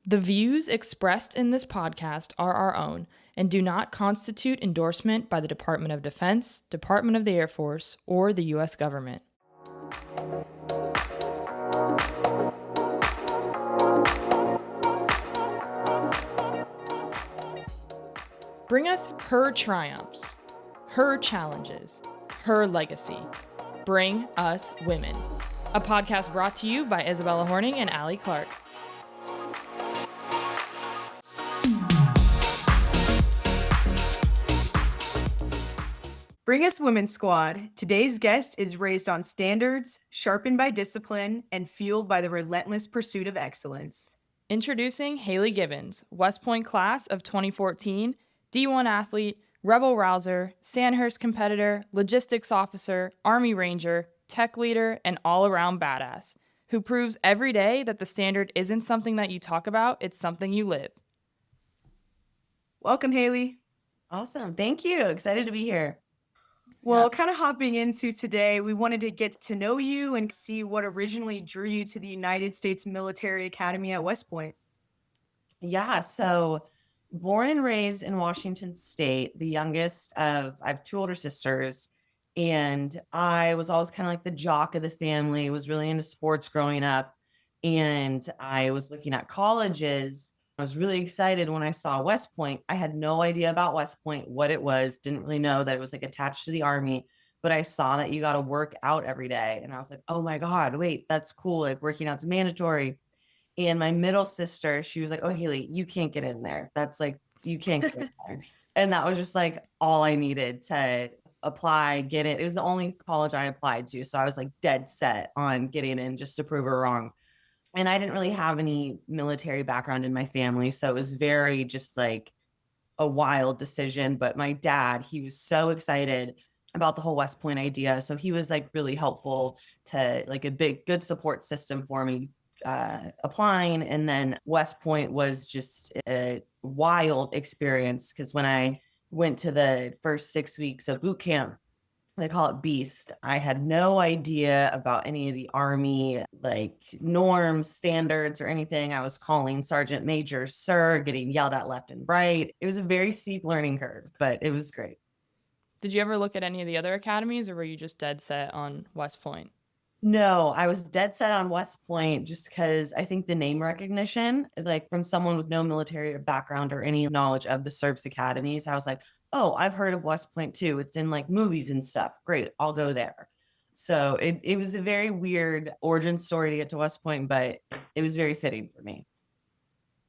The views expressed in this podcast are our own and do not constitute endorsement by the Department of Defense, Department of the Air Force, or the U.S. government. Bring us her triumphs, her challenges, her legacy. Bring us women. A podcast brought to you by Isabella Horning and Allie Clark. Bring Us Women's Squad. Today's guest is raised on standards, sharpened by discipline, and fueled by the relentless pursuit of excellence. Introducing Hailey Gibbons, West Point class of 2014, D1 athlete, Rabble Rouser, Sandhurst Competitor, logistics officer, Army Ranger, tech leader, and all-around badass, who proves every day that the standard isn't something that you talk about, it's something you live. Welcome, Hailey. Awesome. Thank you. Excited to be here. Well, kind of hopping into today, we wanted to get to know you and see what originally drew you to the United States Military Academy at West Point. Yeah. So born and raised in Washington State, the youngest of, I have two older sisters, and I was always kind of like the jock of the family, was really into sports growing up. And I was looking at colleges. I was really excited when I saw West Point. I had no idea about West Point, what it was, didn't really know that it was like attached to the Army, but I saw that you got to work out every day. And I was like, oh my God, wait, that's cool. Like working out's mandatory. And my middle sister, she was like, oh, Hailey, you can't get in there. That's like, you can't get in there. And that was just like all I needed to apply, get it. It was the only college I applied to. So I was like dead set on getting in just to prove her wrong. And I didn't really have any military background in my family. So it was very just like a wild decision. But my dad, he was so excited about the whole West Point idea. So he was like really helpful to like a big, good support system for me applying. And then West Point was just a wild experience because when I went to the first 6 weeks of boot camp, they call it Beast. I had no idea about any of the Army, like norms, standards, or anything. I was calling Sergeant Major, sir, getting yelled at left and right. It was a very steep learning curve, but it was great. Did you ever look at any of the other academies, or were you just dead set on West Point? No, I was dead set on West Point just because I think the name recognition, like from someone with no military background or any knowledge of the service academies, I was like, oh, I've heard of West Point too. It's in like movies and stuff. Great, I'll go there. So it was a very weird origin story to get to West Point, but it was very fitting for me.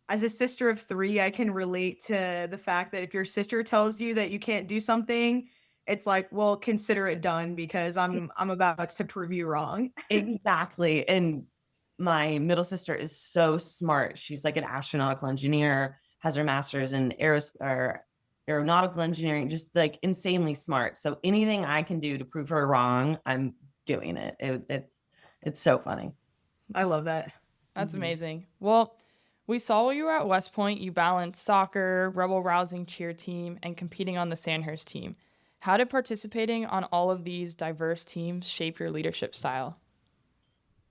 As a sister of three, I can relate to the fact that if your sister tells you that you can't do something, it's like, well, consider it done because I'm about to prove you wrong. Exactly. And my middle sister is so smart. She's like an astronautical engineer, has her master's in aeronautical engineering, just like insanely smart. So anything I can do to prove her wrong, I'm doing it. It's so funny. I love that. That's amazing. Well, we saw while you were at West Point, you balanced soccer, rebel rousing cheer team, and competing on the Sandhurst team. How did participating on all of these diverse teams shape your leadership style?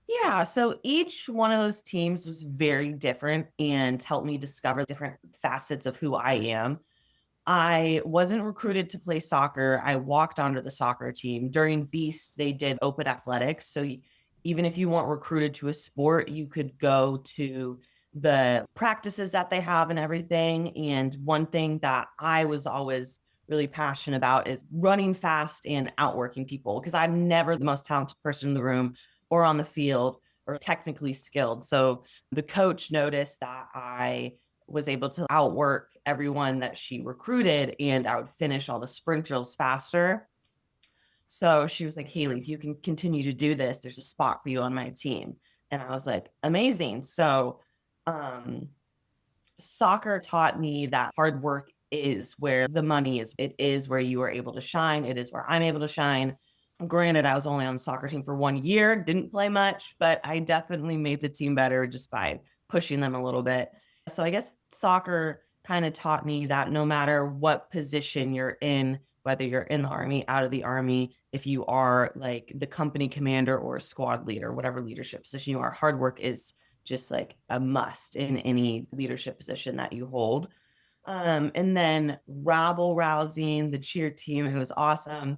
Yeah, so each one of those teams was very different and helped me discover different facets of who I am. I wasn't recruited to play soccer. I walked onto the soccer team. During Beast, they did open athletics. So even if you weren't recruited to a sport, you could go to the practices that they have and everything. And one thing that I was always really passionate about is running fast and outworking people because I'm never the most talented person in the room or on the field or technically skilled. So the coach noticed that I was able to outwork everyone that she recruited and I would finish all the sprint drills faster. So she was like, Hailey, if you can continue to do this, there's a spot for you on my team. And I was like, amazing. So soccer taught me that hard work is where the money is. It is where you are able to shine. It is where I'm able to shine. Granted, I was only on the soccer team for 1 year, didn't play much, but I definitely made the team better just by pushing them a little bit. So I guess soccer kind of taught me that no matter what position you're in, whether you're in the Army, out of the Army, if you are like the company commander or a squad leader, whatever leadership position you are, hard work is just like a must in any leadership position that you hold. And then rabble rousing, the cheer team, it was awesome.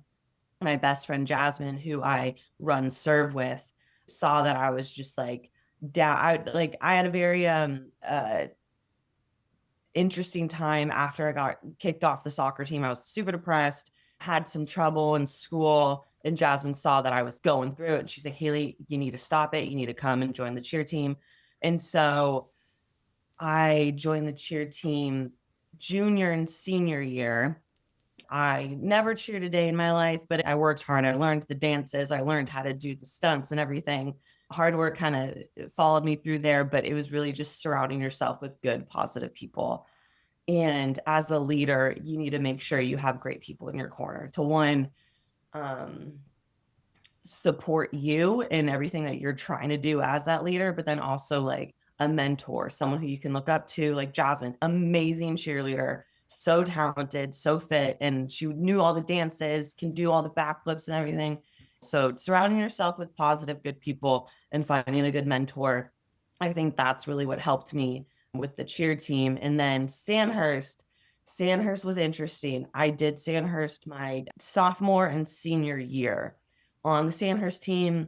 My best friend Jasmine, who I run serve with, saw that I was just like down. I had a very interesting time after I got kicked off the soccer team. I was super depressed, had some trouble in school, and Jasmine saw that I was going through it. And she's like, Hailey, you need to stop it. You need to come and join the cheer team. And so I joined the cheer team junior and senior year. I never cheered a day in my life, but I worked hard. I learned the dances. I learned how to do the stunts and everything. Hard work kind of followed me through there, but it was really just surrounding yourself with good, positive people. And as a leader, you need to make sure you have great people in your corner to one, support you in everything that you're trying to do as that leader, but then also like a mentor, someone who you can look up to, like Jasmine, amazing cheerleader, so talented, so fit, and she knew all the dances, can do all the backflips and everything. So surrounding yourself with positive, good people and finding a good mentor, I think that's really what helped me with the cheer team. And then Sandhurst was interesting. I did Sandhurst my sophomore and senior year. On the Sandhurst team,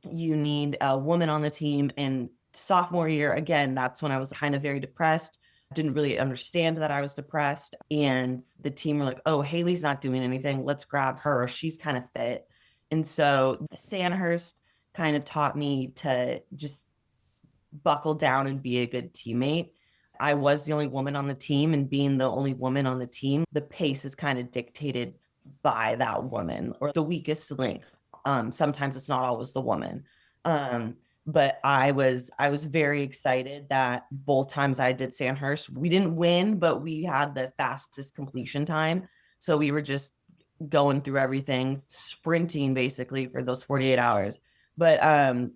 you need a woman on the team. And sophomore year, again, that's when I was kind of very depressed. Didn't really understand that I was depressed. And the team were like, oh, Hailey's not doing anything. Let's grab her. She's kind of fit. And so Sandhurst kind of taught me to just buckle down and be a good teammate. I was the only woman on the team, and being the only woman on the team, the pace is kind of dictated by that woman or the weakest link. Sometimes it's not always the woman. But I was very excited that both times I did Sandhurst, we didn't win, but we had the fastest completion time. So we were just going through everything, sprinting basically for those 48 hours. But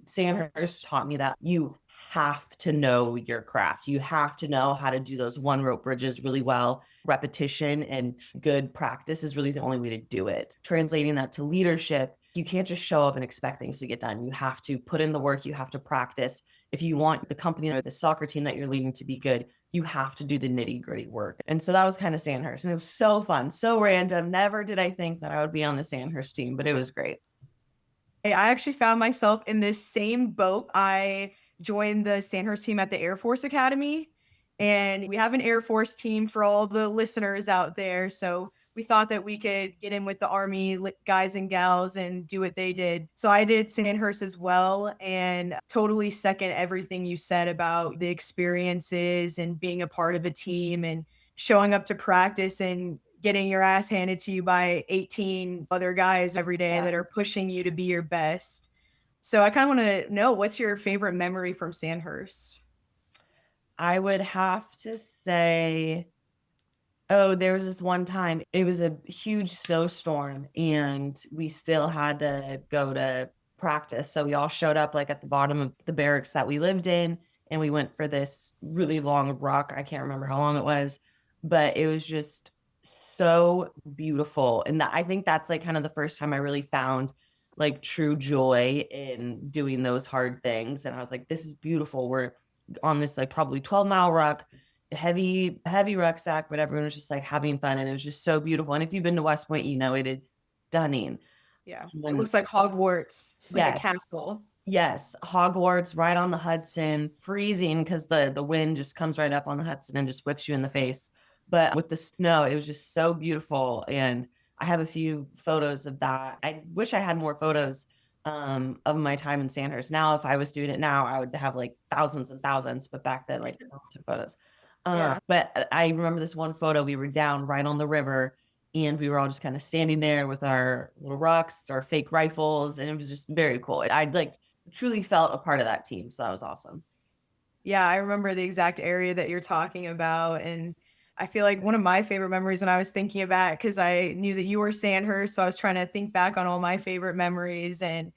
Sandhurst taught me that you have to know your craft. You have to know how to do those one rope bridges really well. Repetition and good practice is really the only way to do it. Translating that to leadership, you can't just show up and expect things to get done. You have to put in the work. You have to practice. If you want the company or the soccer team that you're leading to be good, you have to do the nitty gritty work. And so that was kind of Sandhurst. And it was so fun, so random. Never did I think that I would be on the Sandhurst team, but it was great. I actually found myself in this same boat. I joined the Sandhurst team at the Air Force Academy, and we have an Air Force team for all the listeners out there. So we thought that we could get in with the Army guys and gals and do what they did. So I did Sandhurst as well, and totally second everything you said about the experiences and being a part of a team and showing up to practice and getting your ass handed to you by 18 other guys every day that are pushing you to be your best. So I kind of want to know, what's your favorite memory from Sandhurst? I would have to say, there was this one time, it was a huge snowstorm and we still had to go to practice. So we all showed up like at the bottom of the barracks that we lived in, and we went for this really long ruck. I can't remember how long it was, but it was just so beautiful. And I think that's like kind of the first time I really found like true joy in doing those hard things. And I was like, this is beautiful. We're on this like probably 12-mile ruck, heavy rucksack, but everyone was just like having fun. And it was just so beautiful. And if you've been to West Point, you know, it is stunning. Yeah. It looks like Hogwarts, like a castle. Yes. Hogwarts right on the Hudson, freezing because the wind just comes right up on the Hudson and just whips you in the face. But with the snow, it was just so beautiful. And I have a few photos of that. I wish I had more photos of my time in Sandhurst. Now, if I was doing it now, I would have like thousands and thousands. But back then, like, I took photos. But I remember this one photo. We were down right on the river, and we were all just kind of standing there with our little rucks, our fake rifles. And it was just very cool. I like truly felt a part of that team. So that was awesome. Yeah, I remember the exact area that you're talking about. And I feel like one of my favorite memories when I was thinking about, because I knew that you were Sandhurst, so I was trying to think back on all my favorite memories, and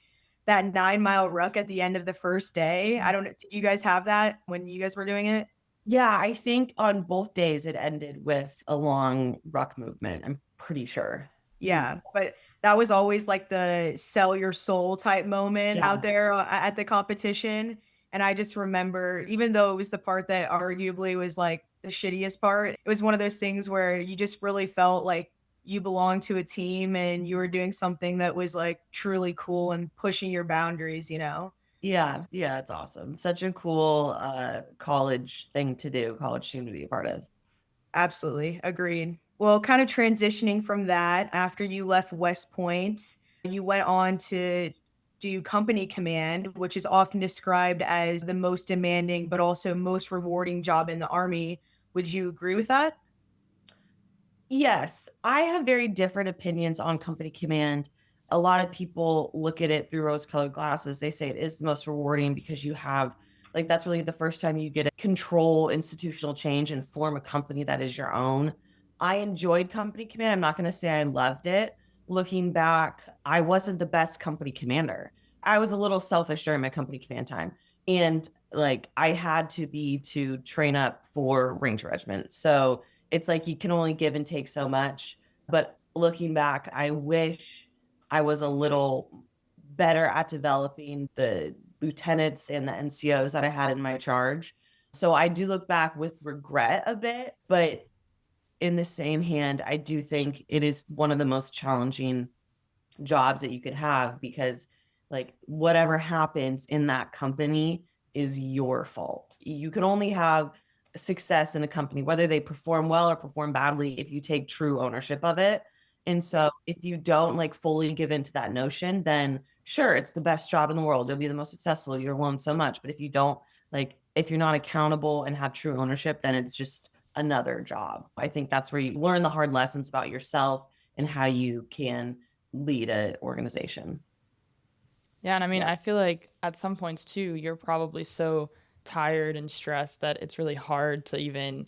that 9-mile ruck at the end of the first day. I don't know, did you guys have that when you guys were doing it? Yeah, I think on both days it ended with a long ruck movement. I'm pretty sure. Yeah, but that was always like the sell your soul type moment out there at the competition. And I just remember, even though it was the part that arguably was like the shittiest part, it was one of those things where you just really felt like you belonged to a team and you were doing something that was like truly cool and pushing your boundaries, you know? Yeah, yeah, it's awesome. Such a cool college thing to do, college team to be a part of. Absolutely. Agreed. Well, kind of transitioning from that, after you left West Point, you went on to do company command, which is often described as the most demanding but also most rewarding job in the Army. Would you agree with that? Yes, I have very different opinions on company command. A lot of people look at it through rose-colored glasses. They say it is the most rewarding because you have, like, that's really the first time you get to control institutional change and form a company that is your own. I enjoyed company command. I'm not going to say I loved it. Looking back, I wasn't the best company commander. I was a little selfish during my company command time. And like I had to be to train up for Ranger Regiment. So it's like you can only give and take so much. But looking back, I wish I was a little better at developing the lieutenants and the NCOs that I had in my charge. So I do look back with regret a bit, but in the same hand, I do think it is one of the most challenging jobs that you could have because like whatever happens in that company is your fault. You can only have success in a company, whether they perform well or perform badly, if you take true ownership of it. And so if you don't like fully give into that notion, then sure, it's the best job in the world. You'll be the most successful. You're learn so much. But if you don't like, if you're not accountable and have true ownership, then it's just another job. I think that's where you learn the hard lessons about yourself and how you can lead an organization. Yeah, and I mean, Yeah. I feel like at some points too, you're probably so tired and stressed that it's really hard to even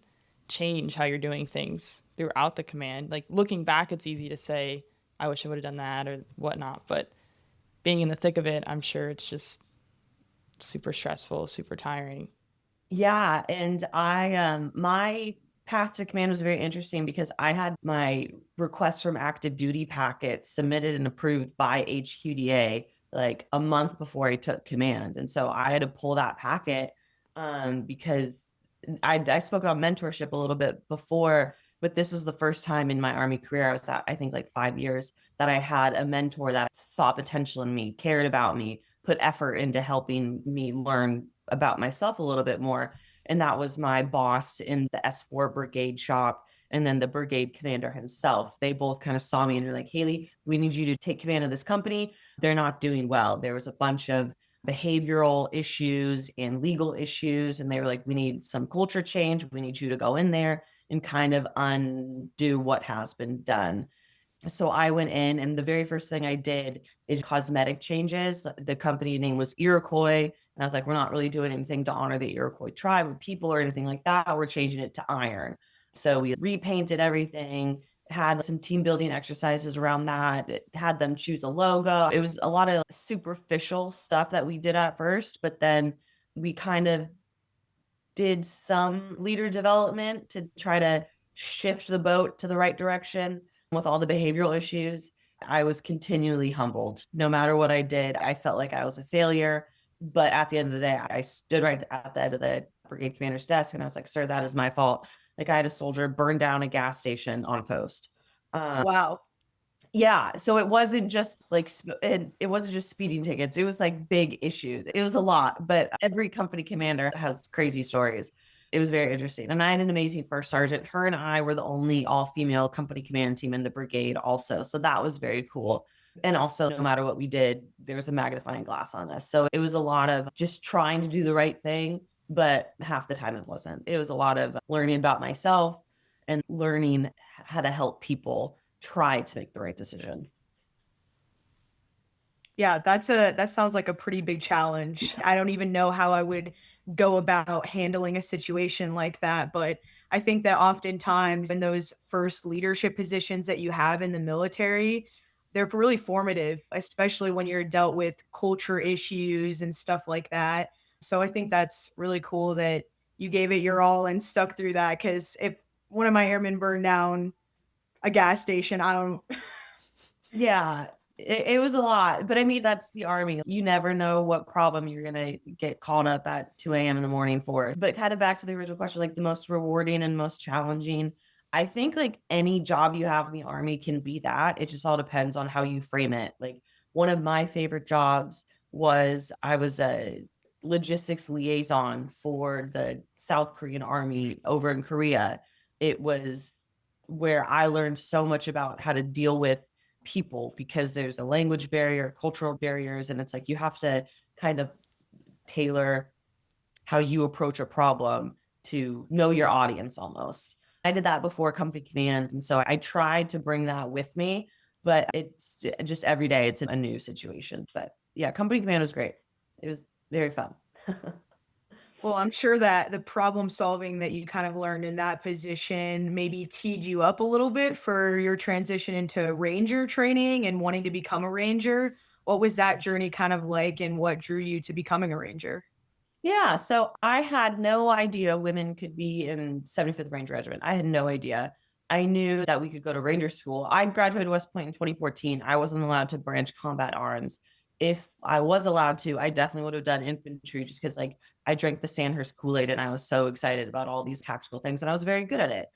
change how you're doing things throughout the command. Like looking back, it's easy to say, I wish I would have done that or whatnot. But being in the thick of it, I'm sure it's just super stressful, super tiring. Yeah, and I my path to command was very interesting because I had my request from active duty packet submitted and approved by HQDA like a month before I took command. And so I had to pull that packet because I spoke about mentorship a little bit before, but this was the first time in my Army career, I was at, I think like 5 years, that I had a mentor that saw potential in me, cared about me, put effort into helping me learn about myself a little bit more. And that was my boss in the S4 brigade shop. And then the brigade commander himself. They both kind of saw me and were like, Hailey, we need you to take command of this company. They're not doing well. There was a bunch of behavioral issues and legal issues. And they were like, we need some culture change. We need you to go in there and kind of undo what has been done. So I went in, and the very first thing I did is cosmetic changes. The company name was Iroquois. And I was like, we're not really doing anything to honor the Iroquois tribe or people or anything like that. We're changing it to iron. So we repainted everything, had some team building exercises around that. It had them choose a logo. It was a lot of superficial stuff that we did at first, but then we kind of did some leader development to try to shift the boat to the right direction with all the behavioral issues. I was continually humbled. No matter what I did, I felt like I was a failure. But at the end of the day, I stood right at the end of the brigade commander's desk and I was like, sir, that is my fault. Like I had a soldier burn down a gas station on post. Wow. Yeah, so it wasn't just like it wasn't just speeding tickets. It was like big issues. It was a lot, but every company commander has crazy stories. It was very interesting. And I had an amazing first sergeant. Her and I were the only all-female company command team in the brigade also. So that was very cool. And also, no matter what we did, there was a magnifying glass on us. So it was a lot of just trying to do the right thing, but half the time it wasn't. It was a lot of learning about myself and learning how to help people try to make the right decision. Yeah, that sounds like a pretty big challenge. I don't even know how I would go about handling a situation like that, but I think that oftentimes in those first leadership positions that you have in the military, they're really formative, especially when you're dealt with culture issues and stuff like that. So I think that's really cool that you gave it your all and stuck through that, cuz if one of my airmen burned down a gas station, I don't Yeah. It was a lot, but I mean, that's the Army. You never know what problem you're going to get called up at 2 a.m. in the morning for. But kind of back to the original question, like the most rewarding and most challenging, I think like any job you have in the Army can be that. It just all depends on how you frame it. Like one of my favorite jobs was I was a logistics liaison for the South Korean Army over in Korea. It was where I learned so much about how to deal with people because there's a language barrier, cultural barriers, and it's like you have to kind of tailor how you approach a problem to know your audience almost. I did that before company command, and so I tried to bring that with me, but it's just every day it's a new situation. But yeah, company command was great. It was very fun. Well, I'm sure that the problem solving that you kind of learned in that position maybe teed you up a little bit for your transition into ranger training and wanting to become a ranger. What was that journey kind of like, and what drew you to becoming a ranger? Yeah, so I had no idea women could be in 75th Ranger Regiment. I had no idea. I knew that we could go to Ranger School. I graduated West Point in 2014. I wasn't allowed to branch combat arms. If I was allowed to, I definitely would have done infantry just because like I drank the Sandhurst Kool-Aid and I was so excited about all these tactical things and I was very good at it.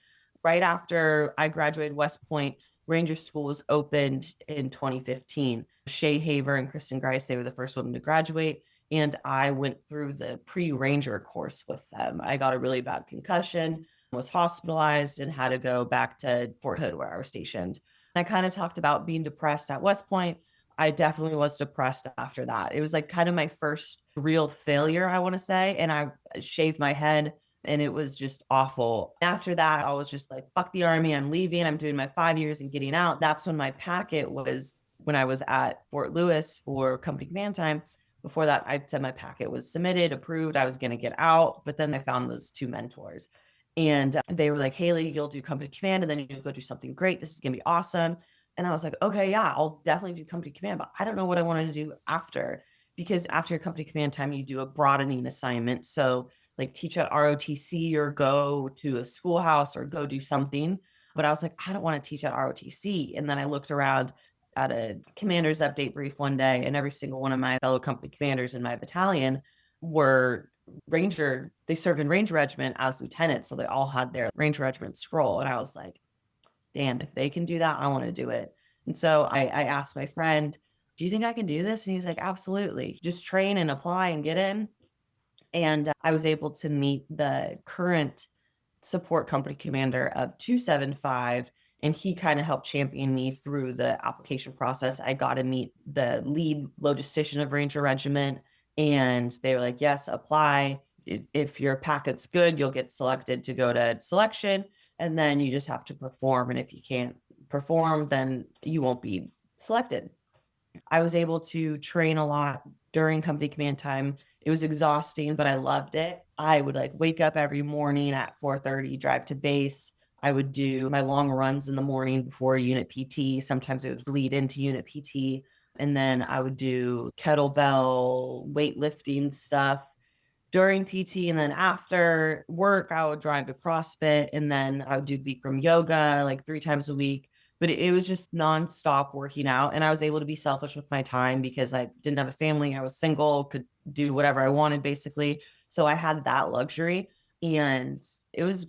Right after I graduated West Point, Ranger School was opened in 2015. Shay Haver and Kristen Grice, they were the first women to graduate. And I went through the pre-ranger course with them. I got a really bad concussion, was hospitalized, and had to go back to Fort Hood where I was stationed. And I kind of talked about being depressed at West Point. I definitely was depressed after that. It was like kind of my first real failure, I want to say. And I shaved my head and it was just awful. After that, I was just like, fuck the Army. I'm leaving. I'm doing my 5 years and getting out. That's when my packet was when I was at Fort Lewis for company command time. Before that, I said my packet was submitted, approved. I was going to get out. But then I found those two mentors. And they were like, Hailey, you'll do company command and then you'll go do something great. This is going to be awesome. And I was like, okay, yeah, I'll definitely do company command, but I don't know what I wanted to do after, because after your company command time, you do a broadening assignment. So like teach at ROTC or go to a schoolhouse or go do something. But I was like, I don't want to teach at ROTC. And then I looked around at a commander's update brief one day, and every single one of my fellow company commanders in my battalion were Ranger. They served in Ranger Regiment as lieutenants. So they all had their Ranger Regiment scroll. And I was like, damn, if they can do that, I want to do it. And so I asked my friend, do you think I can do this? And he's like, absolutely. Just train and apply and get in. And I was able to meet the current support company commander of 275. And he kind of helped champion me through the application process. I got to meet the lead logistician of Ranger Regiment. And they were like, yes, apply. If your packet's good, you'll get selected to go to selection. And then you just have to perform. And if you can't perform, then you won't be selected. I was able to train a lot during company command time. It was exhausting, but I loved it. I would like wake up every morning at 4:30, drive to base. I would do my long runs in the morning before unit PT. Sometimes it would bleed into unit PT. And then I would do kettlebell weightlifting stuff during PT. And then after work, I would drive to CrossFit, and then I would do Bikram yoga like 3 times a week. But it was just nonstop working out. And I was able to be selfish with my time because I didn't have a family. I was single, could do whatever I wanted basically. So I had that luxury, and it was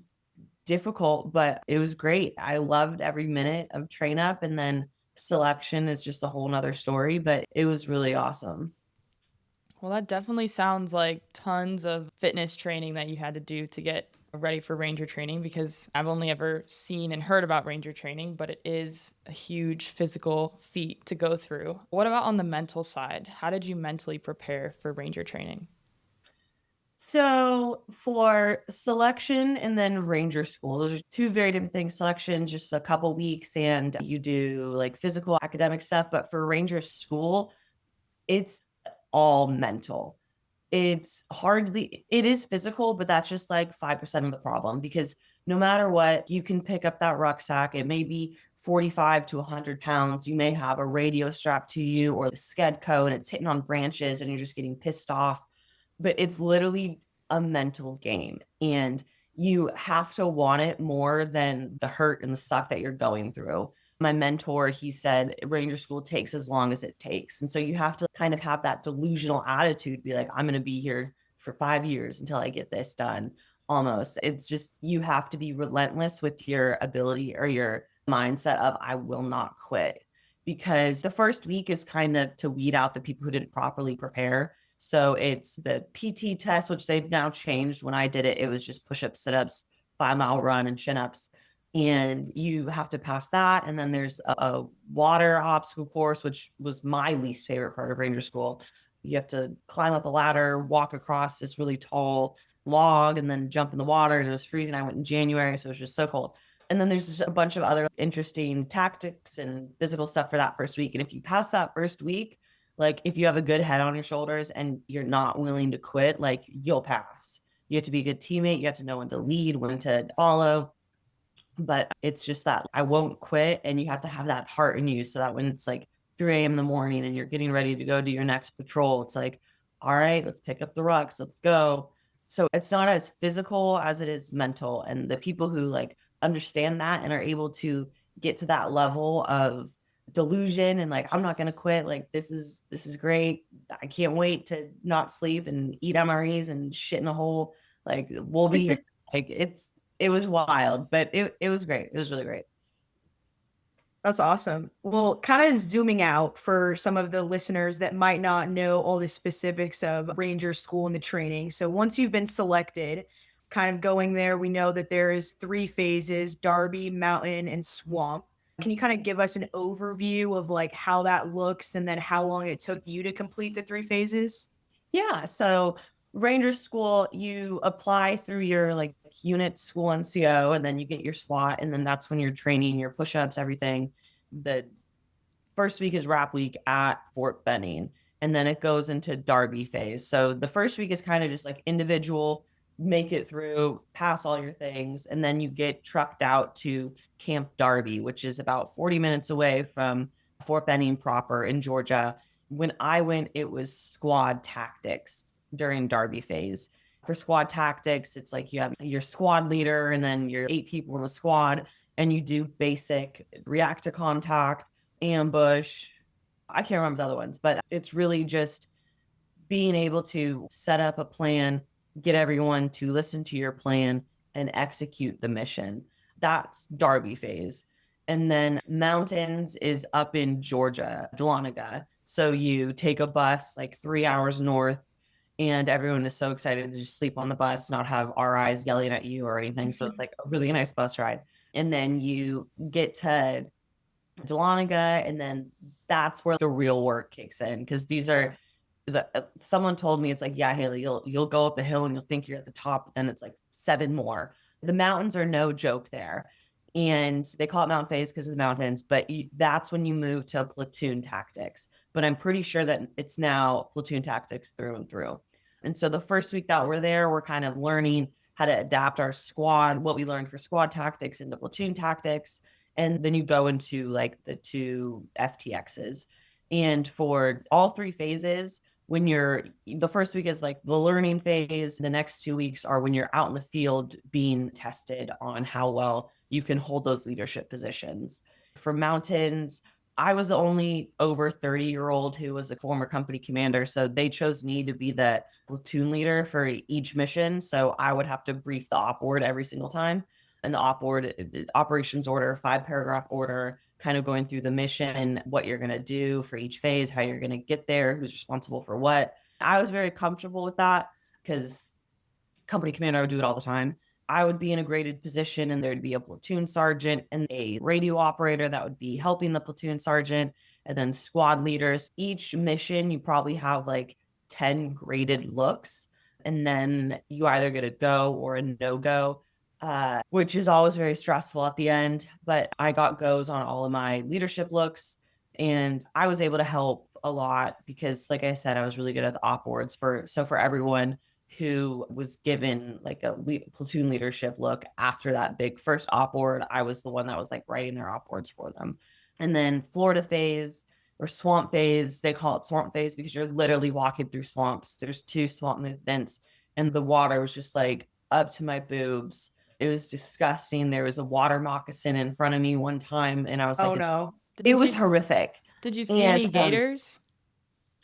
difficult, but it was great. I loved every minute of train up, and then selection is just a whole nother story, but it was really awesome. Well, that definitely sounds like tons of fitness training that you had to do to get ready for ranger training, because I've only ever seen and heard about ranger training, but it is a huge physical feat to go through. What about on the mental side? How did you mentally prepare for ranger training? So for selection and then ranger school, those are two very different things. Selection, just a couple weeks, and you do like physical academic stuff. But for ranger school, it's all mental. It is physical, but that's just like 5% of the problem, because no matter what, you can pick up that rucksack. It may be 45 to 100 pounds. You may have a radio strapped to you or the Skedco, and it's hitting on branches and you're just getting pissed off. But it's literally a mental game, and you have to want it more than the hurt and the suck that you're going through. My mentor, he said, Ranger school takes as long as it takes. And so you have to kind of have that delusional attitude, be like, I'm going to be here for 5 years until I get this done. Almost. It's just, you have to be relentless with your ability or your mindset of, I will not quit. Because the first week is kind of to weed out the people who didn't properly prepare. So it's the PT test, which they've now changed. When I did it, it was just push-ups, sit-ups, 5-mile run, and chin-ups. And you have to pass that. And then there's a water obstacle course, which was my least favorite part of Ranger school. You have to climb up a ladder, walk across this really tall log, and then jump in the water. And it was freezing. I went in January, so it was just so cold. And then there's just a bunch of other interesting tactics and physical stuff for that first week. And if you pass that first week, like if you have a good head on your shoulders and you're not willing to quit, like you'll pass. You have to be a good teammate. You have to know when to lead, when to follow. But it's just that I won't quit. And you have to have that heart in you so that when it's like 3 a.m. in the morning and you're getting ready to go do your next patrol, it's like, all right, let's pick up the rucks. Let's go. So it's not as physical as it is mental. And the people who like understand that and are able to get to that level of delusion and like, I'm not going to quit. Like, this is great. I can't wait to not sleep and eat MREs and shit in a hole. Like, we'll be here. Like, it was wild, but it was great. It was really great. That's awesome. Well, kind of zooming out for some of the listeners that might not know all the specifics of Ranger School and the training. So once you've been selected, kind of going there, we know that there is 3 phases: Derby, Mountain, and Swamp. Can you kind of give us an overview of like how that looks and then how long it took you to complete the 3 phases? Yeah. So Ranger school, you apply through your like unit school NCO, and then you get your slot. And then that's when you're training your push-ups, everything. The first week is wrap week at Fort Benning. And then it goes into Derby phase. So the first week is kind of just like individual, make it through, pass all your things. And then you get trucked out to Camp Derby, which is about 40 minutes away from Fort Benning proper in Georgia. When I went, it was squad tactics during Derby phase. For squad tactics, it's like you have your squad leader and then your 8 people in the squad, and you do basic react to contact, ambush. I can't remember the other ones, but it's really just being able to set up a plan, get everyone to listen to your plan and execute the mission. That's Derby phase. And then Mountains is up in Georgia, Dahlonega. So you take a bus like 3 hours north, and everyone is so excited to just sleep on the bus, not have RIs yelling at you or anything. So it's like a really nice bus ride. And then you get to Dahlonega, and then that's where the real work kicks in, because these are someone told me, it's like, yeah, Hailey, you'll go up a hill and you'll think you're at the top, but then it's like 7 more. The mountains are no joke there. And they call it mountain phase because of the mountains, but that's when you move to platoon tactics. But I'm pretty sure that it's now platoon tactics through and through. And so the first week that we're there, we're kind of learning how to adapt our squad, what we learned for squad tactics into platoon tactics. And then you go into like the 2 FTXs. And for all 3 phases, when the first week is like the learning phase, the next 2 weeks are when you're out in the field being tested on how well you can hold those leadership positions. For Mountains, I was the only over 30-year-old who was a former company commander. So they chose me to be the platoon leader for each mission. So I would have to brief the op board every single time. And the op board, operations order, 5-paragraph order, kind of going through the mission, what you're going to do for each phase, how you're going to get there, who's responsible for what. I was very comfortable with that because company commander, I would do it all the time. I would be in a graded position, and there'd be a platoon sergeant and a radio operator that would be helping the platoon sergeant, and then squad leaders. Each mission, you probably have like 10 graded looks, and then you either get a go or a no-go, which is always very stressful at the end. But I got goes on all of my leadership looks, and I was able to help a lot because, like I said, I was really good at the op boards. So for everyone who was given like a platoon leadership look after that big first op board, I was the one that was like writing their op boards for them. And then Florida phase or swamp phase, they call it swamp phase because you're literally walking through swamps. There's 2 swamp movements, and the water was just like up to my boobs. It was disgusting. There was a water moccasin in front of me one time, and I was Oh like, no. it was horrific. Did you see any gators?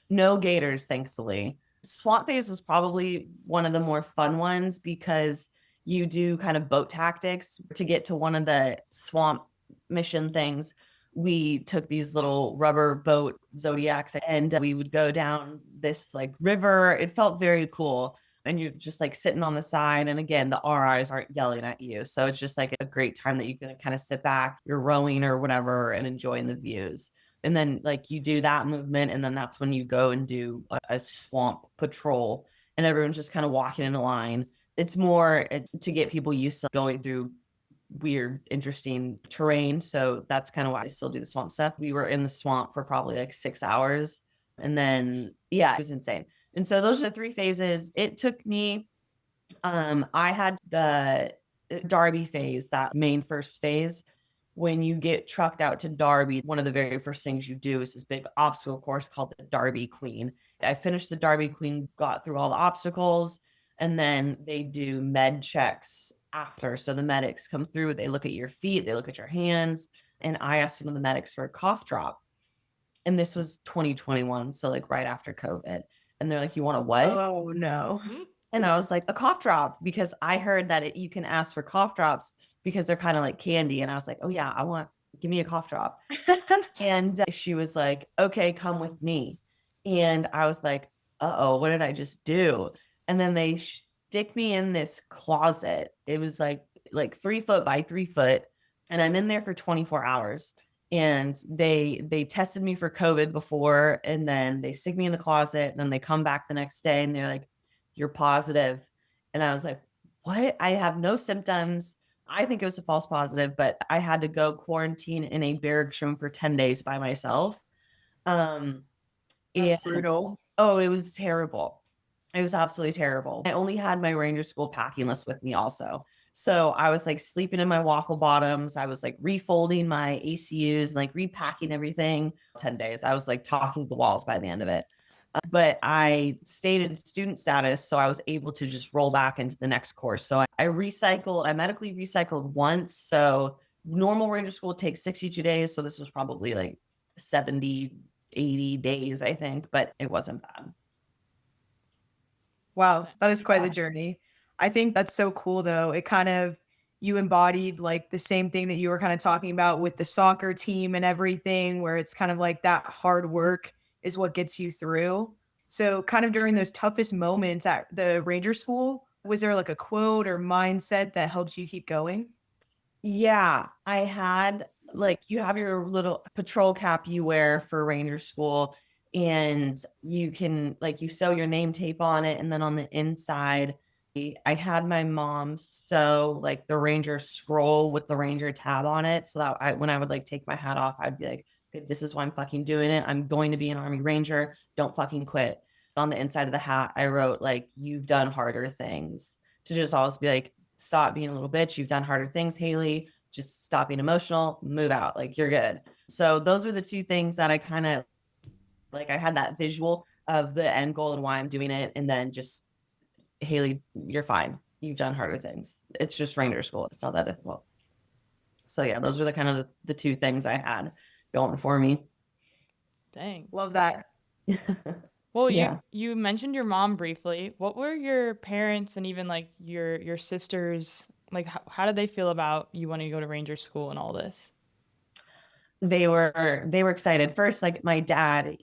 No gators, thankfully. Swamp phase was probably one of the more fun ones because you do kind of boat tactics to get to one of the swamp mission things. We took these little rubber boat zodiacs and we would go down this like river. It felt very cool. And you're just like sitting on the side. And again, the RIs aren't yelling at you. So it's just like a great time that you can kind of sit back, you're rowing or whatever, and enjoying the views. And then like you do that movement. And then that's when you go and do a swamp patrol and everyone's just kind of walking in a line. It's more to get people used to going through weird, interesting terrain. So that's kind of why I still do the swamp stuff. We were in the swamp for probably like 6 hours. And then, yeah, it was insane. And so those are the 3 phases. It took me, I had the Derby phase, that main first phase. When you get trucked out to Derby, one of the very first things you do is this big obstacle course called the Derby Queen. I finished the Derby Queen, got through all the obstacles, and then they do med checks after. So the medics come through, they look at your feet, they look at your hands. And I asked one of the medics for a cough drop. And this was 2021, so like right after COVID. And they're like, you want a what? Oh no. And I was like, a cough drop, because I heard that you can ask for cough drops because they're kind of like candy. And I was like, oh yeah, give me a cough drop. And she was like, okay, come with me. And I was like, uh-oh, what did I just do? And then they stick me in this closet. It was like 3 foot by 3 foot. And I'm in there for 24 hours. And they tested me for COVID before, and then they stick me in the closet, and then they come back the next day and they're like, you're positive. And I was like, what? I have no symptoms. I think it was a false positive, but I had to go quarantine in a barracks room for 10 days by myself. That's brutal. Oh, it was terrible. It was absolutely terrible. I only had my Ranger School packing list with me also. So I was like sleeping in my waffle bottoms. I was like refolding my ACUs and like repacking everything. 10 days. I was like talking to the walls by the end of it. But I stayed in student status, so I was able to just roll back into the next course. So I medically recycled once. So normal Ranger School takes 62 days. So this was probably like 70, 80 days, I think, but it wasn't bad. Wow, that is quite the journey. I think that's so cool though. You embodied like the same thing that you were kind of talking about with the soccer team and everything, where it's kind of like that hard work is what gets you through. So kind of during those toughest moments at the Ranger School, was there like a quote or mindset that helps you keep going? Yeah, I had like, you have your little patrol cap you wear for Ranger School, and you can like, you sew your name tape on it. And then on the inside, I had my mom sew like the Ranger scroll with the Ranger tab on it. So that when I would like take my hat off, I'd be like, okay, this is why I'm fucking doing it. I'm going to be an Army Ranger. Don't fucking quit. On the inside of the hat, I wrote like, you've done harder things, to just always be like, stop being a little bitch. You've done harder things, Hailey. Just stop being emotional, move out. Like, you're good. So those were the 2 things that I kind of like, I had that visual of the end goal and why I'm doing it. And then just, Hailey, you're fine. You've done harder things. It's just Ranger School. It's not that difficult. So yeah, those are the kind of the 2 things I had going for me. Dang. Love that. Well, Yeah. you mentioned your mom briefly. What were your parents and even like your sisters, like how did they feel about you wanting to go to Ranger School and all this? They were excited. First, like my dad,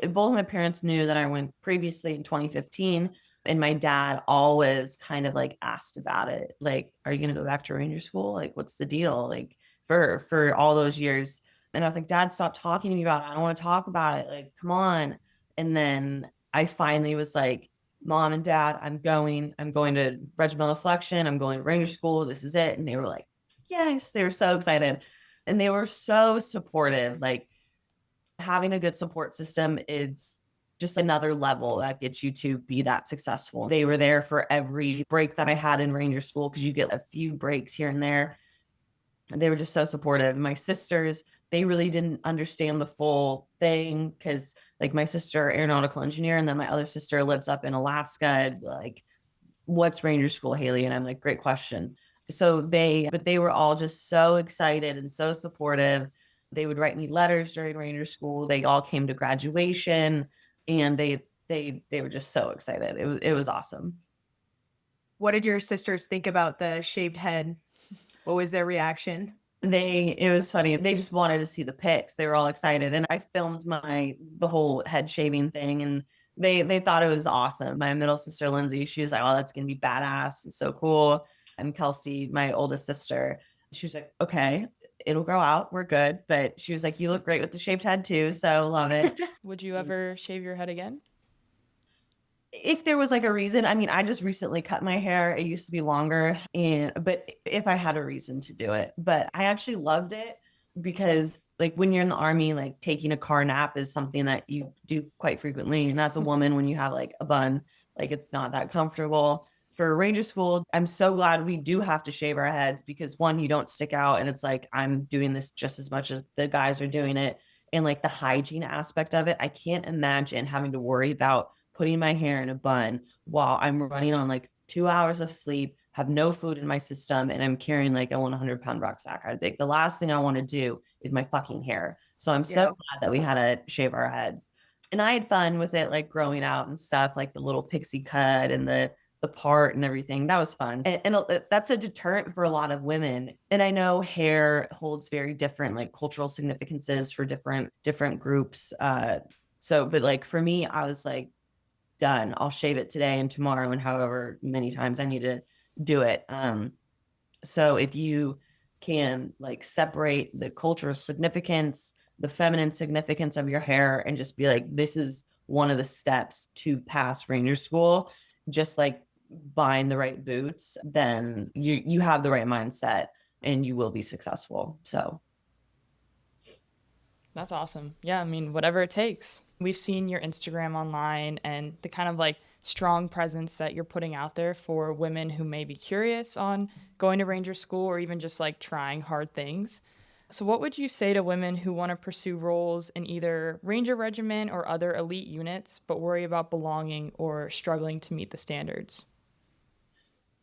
both my parents knew that I went previously in 2015, and my dad always kind of like asked about it. Like, are you going to go back to Ranger School? Like, what's the deal? Like for all those years. And I was like, Dad, stop talking to me about it. I don't want to talk about it. Like, come on. And then I finally was like, Mom and Dad, I'm going to regimental selection. I'm going to Ranger School. This is it. And they were like, yes, they were so excited. And they were so supportive. Like, having a good support system is just another level that gets you to be that successful. They were there for every break that I had in Ranger School, because you get a few breaks here and there. And they were just so supportive. My sisters, they really didn't understand the full thing, because like my sister, aeronautical engineer, and then my other sister lives up in Alaska. Like, what's Ranger School, Hailey? And I'm like, great question. But they were all just so excited and so supportive. They would write me letters during Ranger School. They all came to graduation, and they were just so excited. It was awesome. What did your sisters think about the shaved head? What was their reaction? It was funny. They just wanted to see the pics. They were all excited. And I filmed the whole head shaving thing, and they thought it was awesome. My middle sister, Lindsay, she was like, oh, that's going to be badass. It's so cool. And Kelsey, my oldest sister, she was like, okay, it'll grow out. We're good. But she was like, you look great with the shaved head too. So love it. Would you ever shave your head again? If there was like a reason, I mean, I just recently cut my hair. It used to be longer, but if I had a reason to do it, but I actually loved it because like when you're in the army, like taking a car nap is something that you do quite frequently. And as a woman, when you have like a bun, like it's not that comfortable. For Ranger School, I'm so glad we do have to shave our heads because one, you don't stick out, and it's like I'm doing this just as much as the guys are doing it. And like the hygiene aspect of it, I can't imagine having to worry about putting my hair in a bun while I'm running on like 2 hours of sleep, have no food in my system, and I'm carrying like a 100-pound rucksack. I think the last thing I want to do is my fucking hair. So I'm so glad that we had to shave our heads. And I had fun with it, like growing out and stuff, like the little pixie cut and the part and everything. That was fun. And that's a deterrent for a lot of women. And I know hair holds very different like cultural significances for different groups. But like for me, I was like, done. I'll shave it today and tomorrow and however many times I need to do it. So if you can like separate the cultural significance, the feminine significance of your hair, and just be like, this is one of the steps to pass Ranger School, just like buying the right boots, then you have the right mindset and you will be successful. So That's awesome. Yeah, I mean, whatever it takes. We've seen your Instagram online and the kind of like strong presence that you're putting out there for women who may be curious on going to Ranger School or even just like trying hard things. So what would you say to women who want to pursue roles in either Ranger Regiment or other elite units, but worry about belonging or struggling to meet the standards?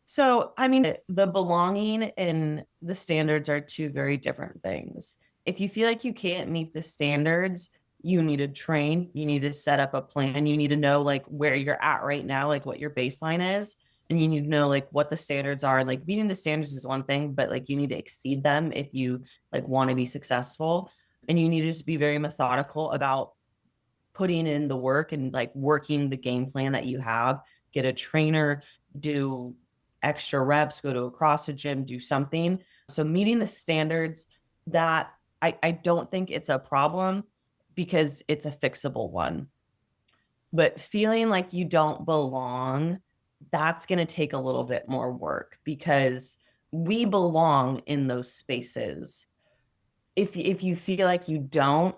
So, I mean, the belonging and the standards are two very different things. If you feel like you can't meet the standards, you need to train, you need to set up a plan, you need to know like where you're at right now, like what your baseline is, and you need to know like what the standards are. Like meeting the standards is one thing, but like you need to exceed them if you like want to be successful. And you need to just be very methodical about putting in the work and like working the game plan that you have. Get a trainer, do extra reps, go to a CrossFit gym, do something. So meeting the standards, that I don't think it's a problem because it's a fixable one. But feeling like you don't belong, that's going to take a little bit more work because we belong in those spaces. If you feel like you don't,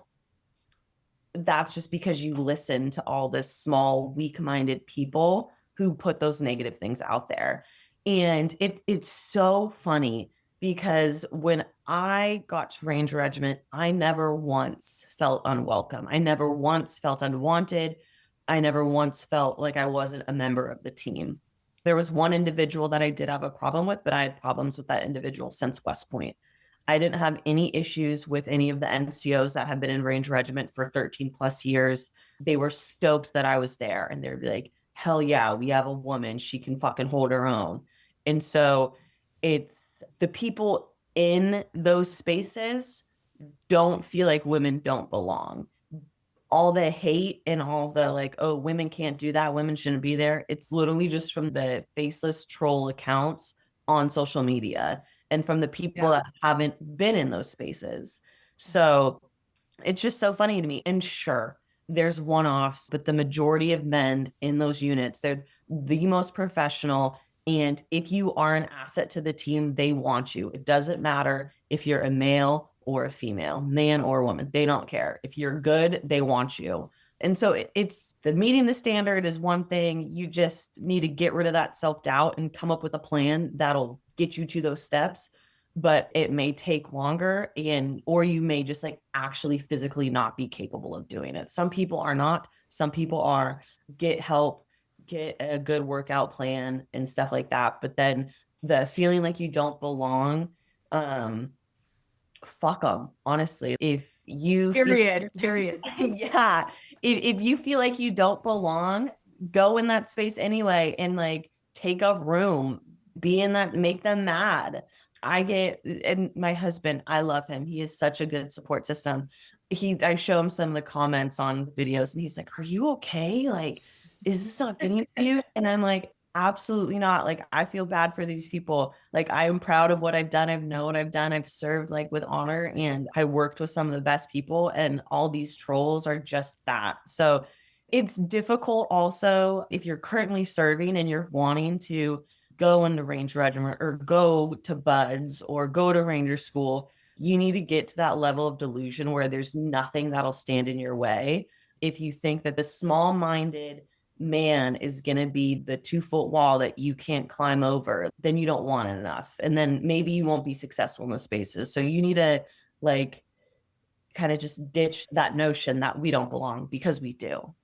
that's just because you listen to all this small, weak-minded people who put those negative things out there. And it's so funny because when I got to Ranger Regiment, I never once felt unwelcome. I never once felt unwanted. I never once felt like I wasn't a member of the team. There was one individual that I did have a problem with, but I had problems with that individual since West Point. I didn't have any issues with any of the NCOs that have been in Ranger Regiment for 13 plus years. They were stoked that I was there, and they'd be like, hell yeah, we have a woman. She can fucking hold her own. And so it's the people in those spaces don't feel like women don't belong. All the hate and all the like, oh, women can't do that, women shouldn't be there. It's literally just from the faceless troll accounts on social media and from the people that haven't been in those spaces. So it's just so funny to me. And sure, there's one-offs, but the majority of men in those units, they're the most professional. And if you are an asset to the team, they want you. It doesn't matter if you're a male or a female, man or woman, they don't care. If you're good, they want you. And so it's the meeting the standard is one thing. You just need to get rid of that self-doubt and come up with a plan that'll get you to those steps. But it may take longer, or you may just like actually physically not be capable of doing it. Some people are not, some people are. Get help, get a good workout plan and stuff like that. But then the feeling like you don't belong, fuck them, honestly. If you Period. yeah, if you feel like you don't belong, go in that space anyway and like take up room, be in that, make them mad. And my husband, I love him. He is such a good support system. I show him some of the comments on videos and he's like, are you okay? Like, is this not getting to you? And I'm like, absolutely not. Like, I feel bad for these people. Like, I am proud of what I've done. I know what I've done. I've served like with honor, and I worked with some of the best people, and all these trolls are just that. So it's difficult also if you're currently serving and you're wanting to go into Ranger Regiment or go to Buds or go to Ranger School. You need to get to that level of delusion where there's nothing that'll stand in your way. If you think that the small-minded man is going to be the 2-foot wall that you can't climb over, then you don't want it enough. And then maybe you won't be successful in those spaces. So you need to like kind of just ditch that notion that we don't belong, because we do.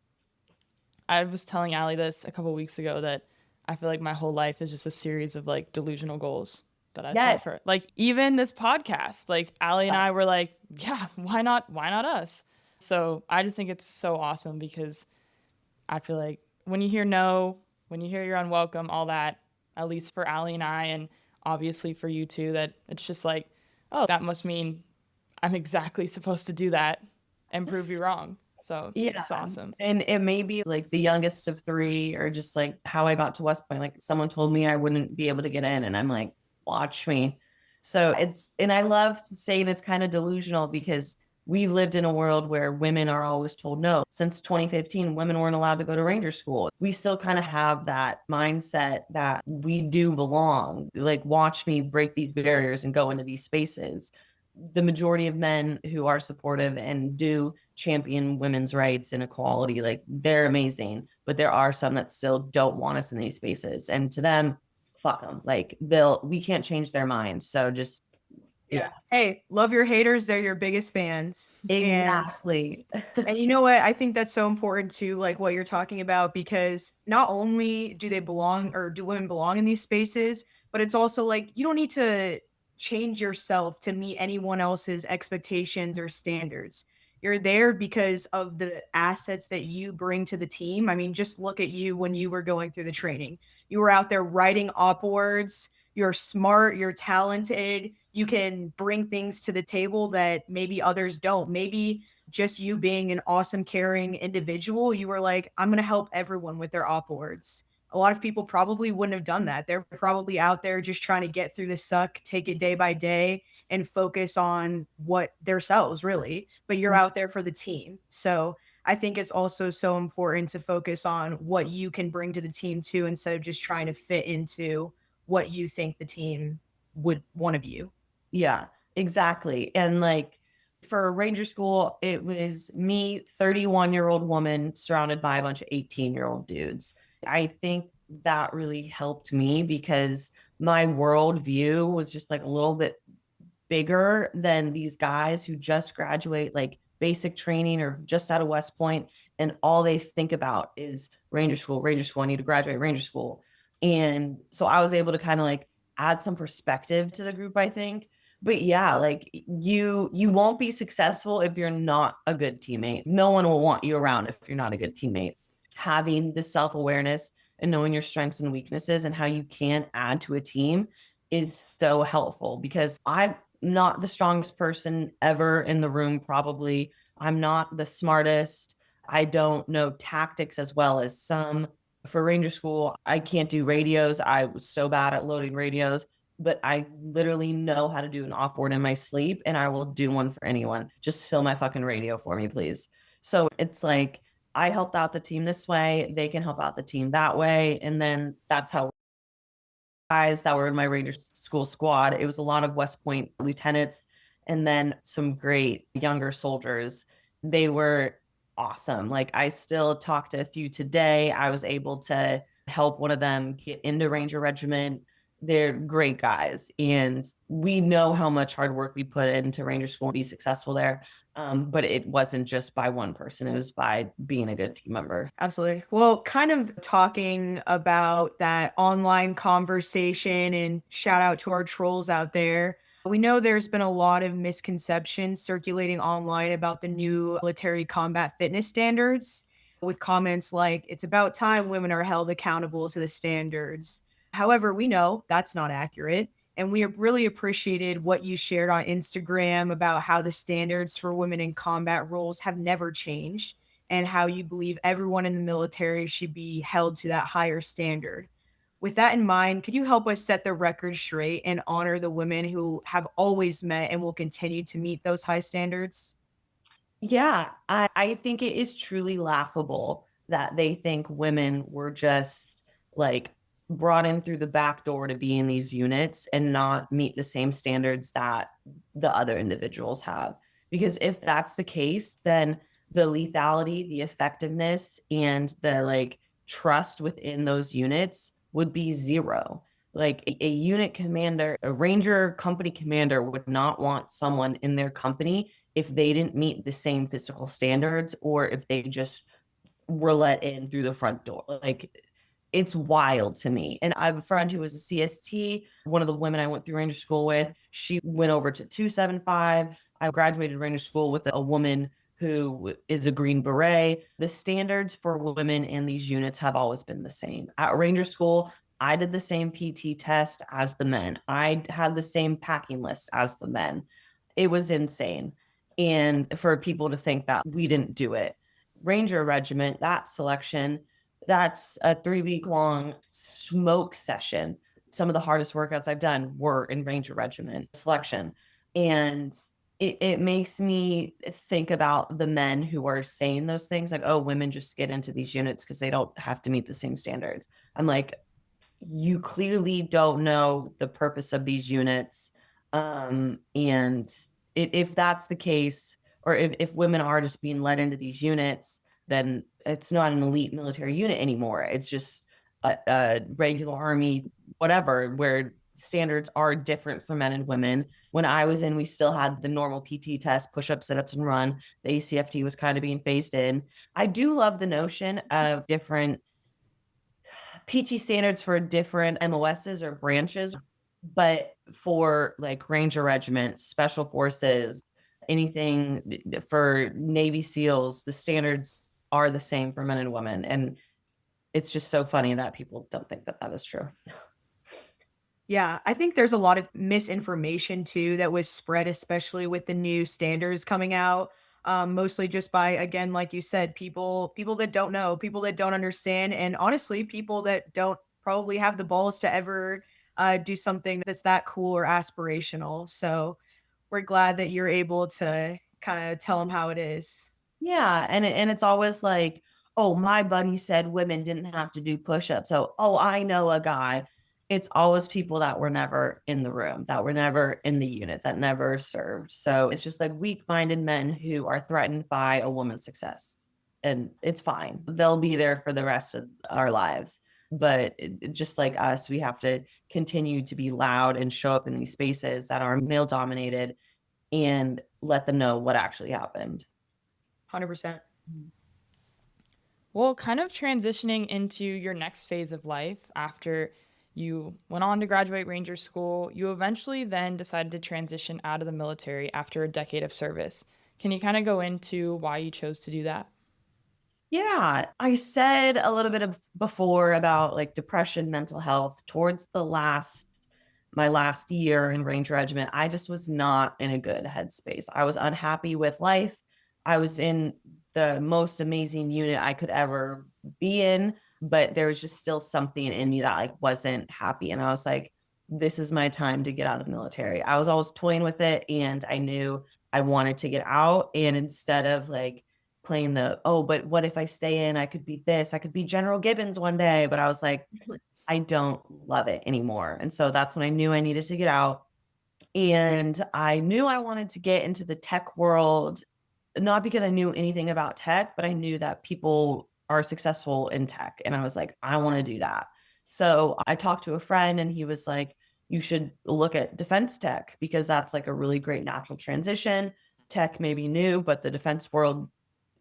I was telling Allie this a couple of weeks ago that I feel like my whole life is just a series of like delusional goals that I set for, like, even this podcast. Like, Allie and I were like, yeah, why not us? So I just think it's so awesome, because I feel like when you hear no, when you hear you're unwelcome, all that, at least for Allie and I, and obviously for you too, that it's just like, oh, that must mean I'm exactly supposed to do that and prove you wrong. So it's awesome. And it may be like the youngest of 3, or just like how I got to West Point. Like, someone told me I wouldn't be able to get in, and I'm like, watch me. So and I love saying it's kind of delusional, because we've lived in a world where women are always told no. Since 2015, women weren't allowed to go to Ranger School. We still kind of have that mindset that we do belong. Like, watch me break these barriers and go into these spaces. The majority of men who are supportive and do champion women's rights and equality, like, they're amazing. But there are some that still don't want us in these spaces. And to them, fuck them. Like, we can't change their mind. So just, yeah. Hey, love your haters. They're your biggest fans. Exactly. And you know what? I think that's so important too, like what you're talking about, because not only do they belong, or do women belong in these spaces, but it's also like, you don't need to change yourself to meet anyone else's expectations or standards. You're there because of the assets that you bring to the team. I mean, just look at you when you were going through the training. You were out there writing op words. You're smart, you're talented, you can bring things to the table that maybe others don't. Maybe just you being an awesome, caring individual, you were like, I'm going to help everyone with their op words. A lot of people probably wouldn't have done that. They're probably out there just trying to get through the suck, take it day by day, and focus on what themselves, really. But you're out there for the team. So I think it's also so important to focus on what you can bring to the team too, instead of just trying to fit into what you think the team would want of you. Yeah, exactly. And like, for Ranger School, it was me, 31-year-old woman, surrounded by a bunch of 18-year-old dudes. I think that really helped me, because my worldview was just like a little bit bigger than these guys who just graduate like basic training or just out of West Point, and all they think about is Ranger School, Ranger School. I need to graduate Ranger School. And so I was able to kind of like add some perspective to the group, I think. But yeah, like, you won't be successful if you're not a good teammate. No one will want you around if you're not a good teammate. Having the self-awareness and knowing your strengths and weaknesses and how you can add to a team is so helpful, because I'm not the strongest person ever in the room, probably. I'm not the smartest. I don't know tactics as well as some. For Ranger School, I can't do radios. I was so bad at loading radios, but I literally know how to do an off board in my sleep, and I will do one for anyone. Just fill my fucking radio for me, please. So it's like, I helped out the team this way, they can help out the team that way. And then that's how guys that were in my Ranger School squad, it was a lot of West Point lieutenants and then some great younger soldiers. They were awesome. Like, I still talk to a few today. I was able to help one of them get into Ranger Regiment. they're great guys. And we know how much hard work we put into Ranger School to be successful there. But it wasn't just by one person, it was by being a good team member. Absolutely. Well, kind of talking about that online conversation, and shout out to our trolls out there. We know there's been a lot of misconceptions circulating online about the new military combat fitness standards, with comments like, it's about time women are held accountable to the standards. However, we know that's not accurate. And we have really appreciated what you shared on Instagram about how the standards for women in combat roles have never changed, and how you believe everyone in the military should be held to that higher standard. With that in mind, could you help us set the record straight and honor the women who have always met and will continue to meet those high standards? Yeah, I think it is truly laughable that they think women were just like brought in through the back door to be in these units and not meet the same standards that the other individuals have. Because if that's the case, then the lethality, the effectiveness, and the like trust within those units would be zero. Like a unit commander, a ranger company commander would not want someone in their company if they didn't meet the same physical standards, or if they just were let in through the front door. Like, it's wild to me. And I have a friend who was a CST. One of the women I went through Ranger School with, she went over to 275. I graduated Ranger School with a woman who is a Green Beret. The standards for women in these units have always been the same. At Ranger School, I did the same PT test as the men. I had the same packing list as the men. It was insane. And for people to think that we didn't do it. Ranger Regiment, that selection, that's a 3-week long smoke session. Some of the hardest workouts I've done were in Ranger Regiment selection. And it makes me think about the men who are saying those things like, oh, women just get into these units because they don't have to meet the same standards. I'm like, you clearly don't know the purpose of these units. And if that's the case, or if women are just being led into these units, then it's not an elite military unit anymore. It's just a regular army, whatever, where standards are different for men and women. When I was in, we still had the normal PT test, push-ups, sit-ups, and run. The ACFT was kind of being phased in. I do love the notion of different PT standards for different MOSs or branches, but for like Ranger Regiment, Special Forces, anything for Navy SEALs, the standards are the same for men and women. And it's just so funny that people don't think that that is true. Yeah, I think there's a lot of misinformation too that was spread, especially with the new standards coming out. Mostly just by, again, like you said, people that don't know, people that don't understand, and honestly, people that don't probably have the balls to ever do something that's that cool or aspirational. So we're glad that you're able to kind of tell them how it is. Yeah, and it's always like, oh, my buddy said women didn't have to do push-ups. So, oh, I know a guy. It's always people that were never in the room, that were never in the unit, that never served. So it's just like weak-minded men who are threatened by a woman's success. And it's fine. They'll be there for the rest of our lives. But just like us, we have to continue to be loud and show up in these spaces that are male dominated and let them know what actually happened. 100%. Well, kind of transitioning into your next phase of life after you went on to graduate Ranger School, you eventually then decided to transition out of the military after a decade of service. Can you kind of go into why you chose to do that? Yeah, I said a little bit of before about like depression, mental health towards my last year in Ranger Regiment. I just was not in a good headspace. I was unhappy with life. I was in the most amazing unit I could ever be in, but there was just still something in me that like wasn't happy. And I was like, this is my time to get out of the military. I was always toying with it, and I knew I wanted to get out. And instead of like playing the, oh, but what if I stay in? I could be this, I could be General Gibbons one day. But I was like, I don't love it anymore. And so that's when I knew I needed to get out. And I knew I wanted to get into the tech world, not because I knew anything about tech, but I knew that people are successful in tech. And I was like, I want to do that. So I talked to a friend and he was like, you should look at defense tech because that's like a really great natural transition. Tech may be new, but the defense world,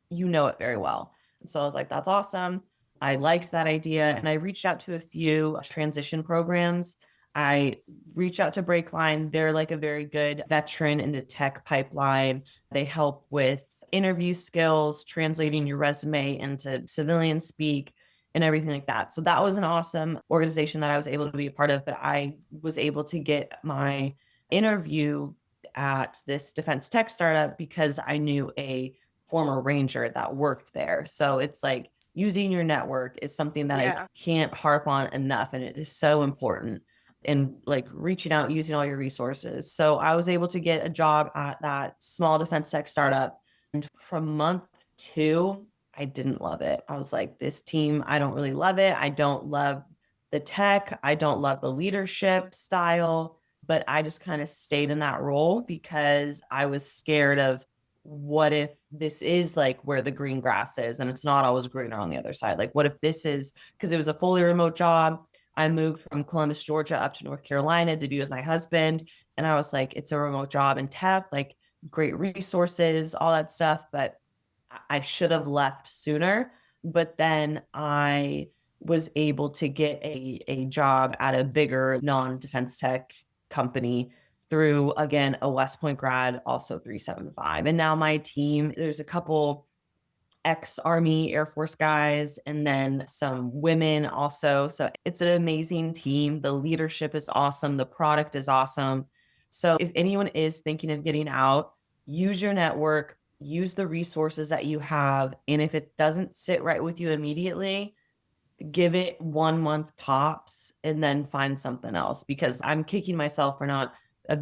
you know it very well. And so I was like, that's awesome. I liked that idea. And I reached out to a few transition programs. I reached out to Breakline. They're like a very good veteran into tech pipeline. They help with interview skills, translating your resume into civilian speak and everything like that. So that was an awesome organization that I was able to be a part of, but I was able to get my interview at this defense tech startup because I knew a former ranger that worked there. So it's like using your network is something that I can't harp on enough. And it is so important. And like reaching out, using all your resources. So I was able to get a job at that small defense tech startup. And from month 2, I didn't love it. I was like, this team, I don't really love it. I don't love the tech. I don't love the leadership style, but I just kind of stayed in that role because I was scared of what if this is like where the green grass is and it's not always greener on the other side? Like, what if this is, because it was a fully remote job. I moved from Columbus, Georgia up to North Carolina to be with my husband. And I was like, it's a remote job in tech, like great resources, all that stuff. But I should have left sooner. But then I was able to get a job at a bigger non-defense tech company through, again, a West Point grad, also 375. And now my team, there's a couple ex-Army Air Force guys and then some women also. So it's an amazing team. The leadership is awesome. The product is awesome. So if anyone is thinking of getting out, use your network, use the resources that you have. And if it doesn't sit right with you immediately, give it 1 month tops and then find something else, because I'm kicking myself for not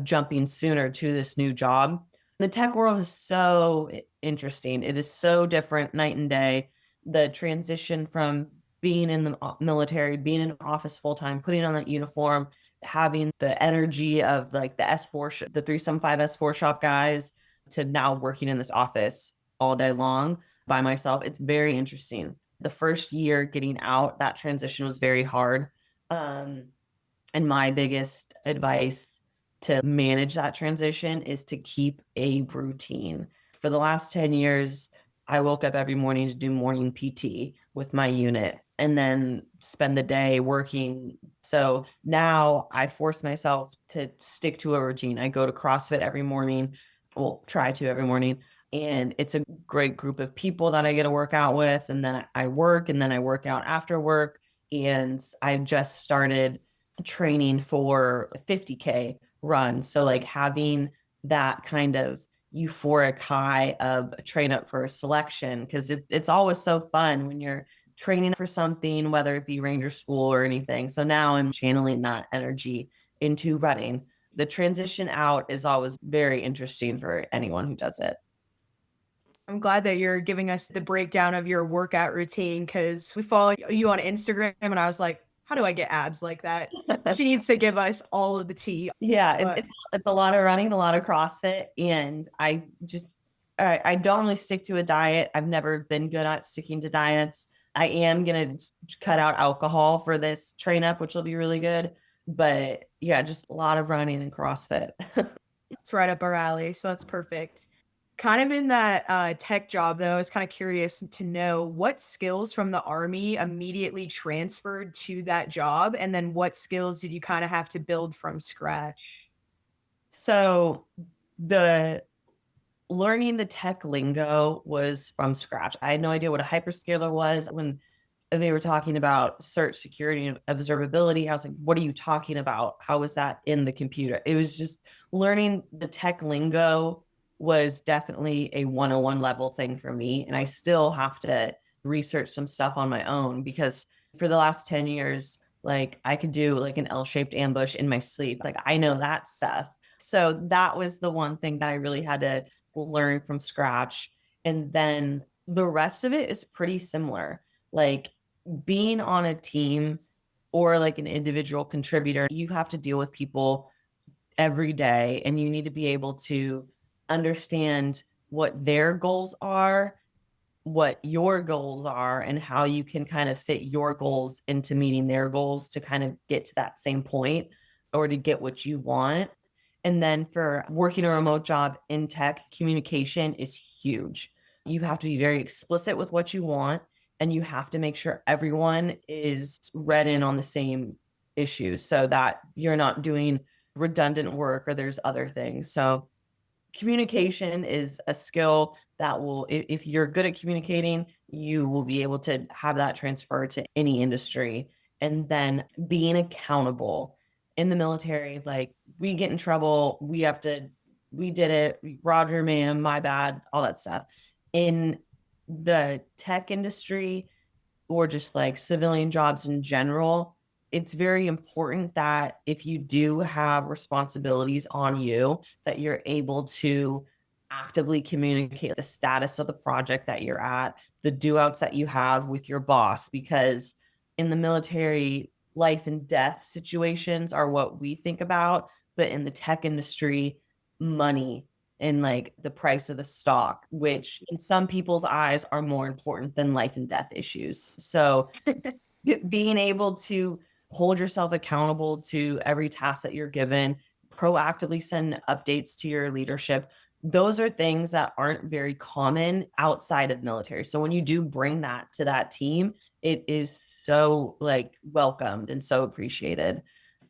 jumping sooner to this new job. The tech world is so interesting. It is so different night and day. The transition from being in the military, being in an office full time, putting on that uniform, having the energy of like the S4, the 375 S4 shop guys, to now working in this office all day long by myself. It's very interesting. The first year getting out, that transition was very hard. And my biggest advice to manage that transition is to keep a routine. For the last 10 years, I woke up every morning to do morning PT with my unit and then spend the day working. So now I force myself to stick to a routine. I go to CrossFit every morning, well, try to every morning. And it's a great group of people that I get to work out with. And then I work, and then I work out after work. And I just started training for a 50K run. So like having that kind of euphoric high of a train up for a selection, because it's always so fun when you're training for something, whether it be Ranger School or anything. So now I'm channeling that energy into running. The transition out is always very interesting for anyone who does it. I'm glad that you're giving us the breakdown of your workout routine, because we follow you on Instagram and I was like, how do I get abs like that? She needs to give us all of the tea. Yeah, it's a lot of running, a lot of CrossFit. And I don't really stick to a diet. I've never been good at sticking to diets. I am going to cut out alcohol for this train up, which will be really good. But yeah, just a lot of running and CrossFit. It's right up our alley. So that's perfect. Kind of in that tech job, though, I was kind of curious to know what skills from the Army immediately transferred to that job, and then what skills did you kind of have to build from scratch? So the learning the tech lingo was from scratch. I had no idea what a hyperscaler was. When they were talking about search, security, and observability, I was like, what are you talking about? How is that in the computer? It was just learning the tech lingo was definitely a 101 level thing for me. And I still have to research some stuff on my own, because for the last 10 years, like I could do like an L-shaped ambush in my sleep. Like I know that stuff. So that was the one thing that I really had to learn from scratch. And then the rest of it is pretty similar. Like being on a team or like an individual contributor, you have to deal with people every day, and you need to be able to understand what their goals are what your goals are and how you can kind of fit your goals into meeting their goals to kind of get to that same point or to get what you want. And then for working a remote job in tech, communication is huge. You have to be very explicit with what you want, and you have to make sure everyone is read in on the same issues so that you're not doing redundant work or there's other things. So communication is a skill that will, if you're good at communicating, you will be able to have that transfer to any industry. And then being accountable in the military, like we get in trouble, we did it, Roger, ma'am, my bad, all that stuff. In the tech industry or just like civilian jobs in general, it's very important that if you do have responsibilities on you, that you're able to actively communicate the status of the project that you're at, the do outs that you have with your boss, because in the military, life and death situations are what we think about. But in the tech industry, money and like the price of the stock, which in some people's eyes are more important than life and death issues. So being able to hold yourself accountable to every task that you're given, proactively send updates to your leadership. Those are things that aren't very common outside of military. So when you do bring that to that team, it is so like welcomed and so appreciated.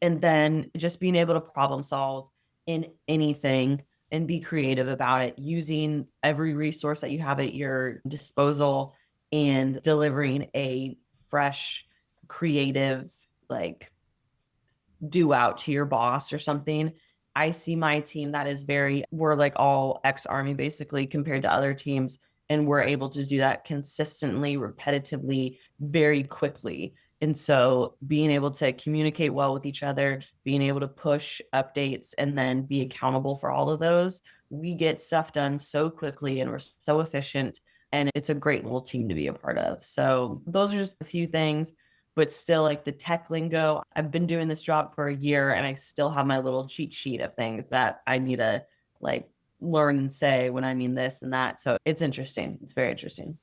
And then just being able to problem solve in anything and be creative about it, using every resource that you have at your disposal and delivering a fresh, creative, like do out to your boss or something. I see my team that is we're like all ex-Army basically compared to other teams. And we're able to do that consistently, repetitively, very quickly. And so being able to communicate well with each other, being able to push updates and then be accountable for all of those, we get stuff done so quickly and we're so efficient. And it's a great little team to be a part of. So those are just a few things, but still like the tech lingo. I've been doing this job for a year and I still have my little cheat sheet of things that I need to like learn and say when I mean this and that. So it's interesting. It's very interesting.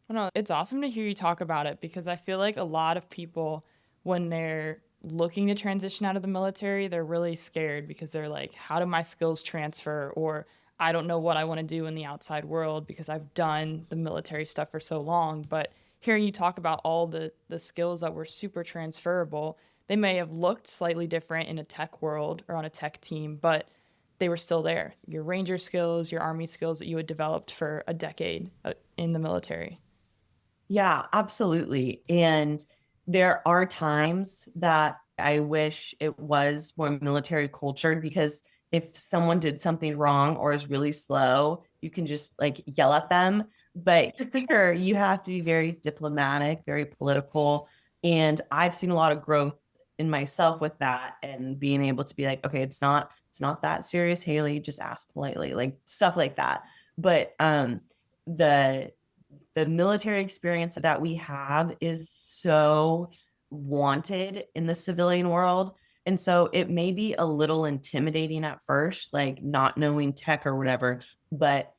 Well, no, it's awesome to hear you talk about it because I feel like a lot of people, when they're looking to transition out of the military, they're really scared because they're like, how do my skills transfer? Or I don't know what I want to do in the outside world because I've done the military stuff for so long. But hearing you talk about all the skills that were super transferable, they may have looked slightly different in a tech world or on a tech team, but they were still there. Your ranger skills, your army skills that you had developed for a decade in the military. Yeah, absolutely. And there are times that I wish it was more military cultured because if someone did something wrong or is really slow, you can just like yell at them. But here you have to be very diplomatic, very political. And I've seen a lot of growth in myself with that and being able to be like, okay, it's not that serious, Hailey, just ask politely, like stuff like that. But the military experience that we have is so wanted in the civilian world. And so it may be a little intimidating at first, like not knowing tech or whatever, but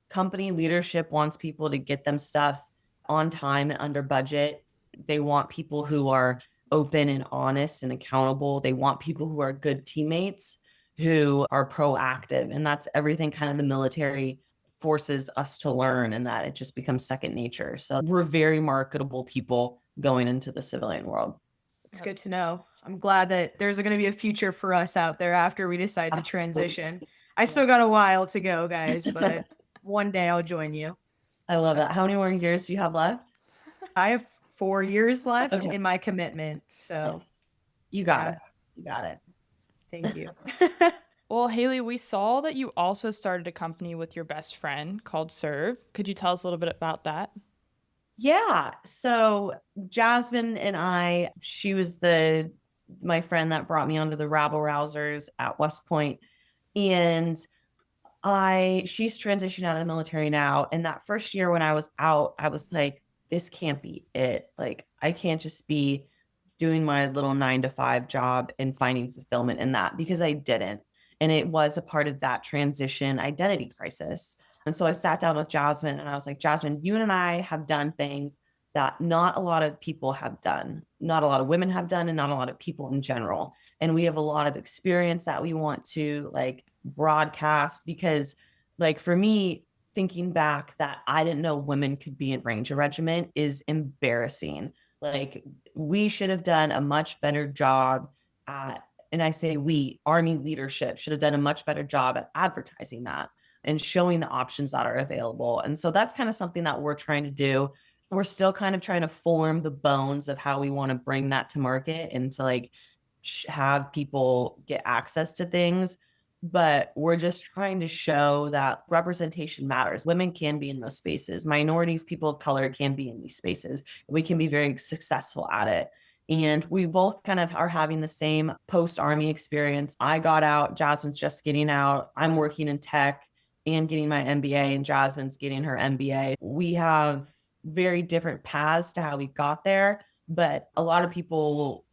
company leadership wants people to get them stuff on time and under budget. They want people who are open and honest and accountable. They want people who are good teammates, who are proactive. And that's everything kind of the military forces us to learn, and that it just becomes second nature. So we're very marketable people going into the civilian world. It's good to know. I'm glad that there's going to be a future for us out there after we decide to transition. I still got a while to go, guys, but one day I'll join you. I love that. How many more years do you have left? I have 4 years left Okay. in my commitment. So You got it. You got it. thank you. Well, Hailey, we saw that you also started a company with your best friend called Serve. Could you tell us a little bit about that? Yeah. So Jasmine and I, she was my friend that brought me onto the Rabble Rousers at West Point. And she's transitioned out of the military now. And that first year when I was out, I was like, this can't be it. Like, I can't just be doing my little 9 to 5 job and finding fulfillment in that, because I didn't. And it was a part of that transition identity crisis. And so I sat down with Jasmine and I was like, Jasmine, you and I have done things that not a lot of people have done, not a lot of women have done, and not a lot of people in general. And we have a lot of experience that we want to like broadcast because, like, for me, thinking back that I didn't know women could be in Ranger Regiment is embarrassing. Like, we should have done a much better job at, and I say we, Army leadership should have done a much better job at advertising that and showing the options that are available. And so that's kind of something that we're trying to do. We're still kind of trying to form the bones of how we want to bring that to market and to like have people get access to things. But we're just trying to show that representation matters. Women can be in those spaces. Minorities, people of color can be in these spaces. We can be very successful at it. And we both kind of are having the same post-Army experience. I got out, Jasmine's just getting out. I'm working in tech and getting my MBA, and Jasmine's getting her MBA. We have very different paths to how we got there, but a lot of people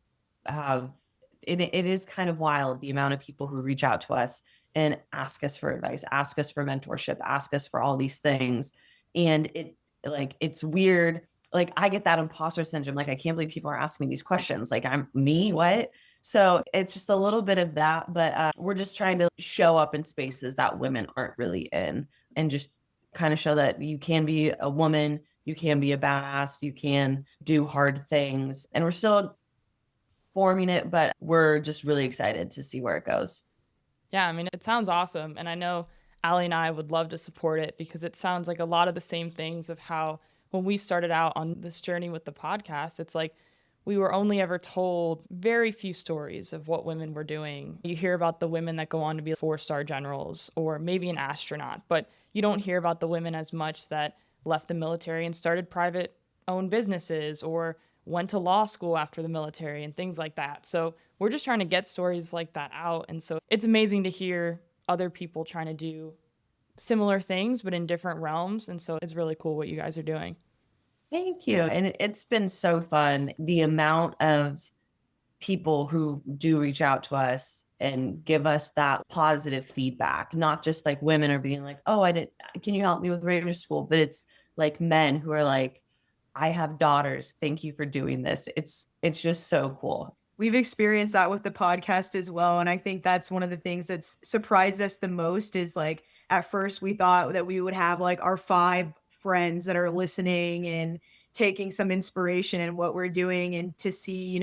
have it is kind of wild the amount of people who reach out to us and ask us for advice, ask us for mentorship, ask us for all these things. And it's weird. Like, I get that imposter syndrome. Like, I can't believe people are asking me these questions. Like, I'm me, what? So it's just a little bit of that, but we're just trying to show up in spaces that women aren't really in and just kind of show that you can be a woman, you can be a badass, you can do hard things. And we're still forming it, but we're just really excited to see where it goes. Yeah, I mean, it sounds awesome. And I know Allie and I would love to support it because it sounds like a lot of the same things of how when we started out on this journey with the podcast, it's like we were only ever told very few stories of what women were doing. You hear about the women that go on to be 4-star generals or maybe an astronaut, but you don't hear about the women as much that left the military and started private owned businesses or went to law school after the military and things like that. So we're just trying to get stories like that out. And so it's amazing to hear other people trying to do similar things, but in different realms. And so it's really cool what you guys are doing. Thank you. And it's been so fun. The amount of people who do reach out to us and give us that positive feedback, not just like women are being like, oh, can you help me with Ranger School? But it's like men who are like, I have daughters. Thank you for doing this. It's just so cool. We've experienced that with the podcast as well. And I think that's one of the things that's surprised us the most is like, at first we thought that we would have like our 5 friends that are listening and taking some inspiration in what we're doing. And to see,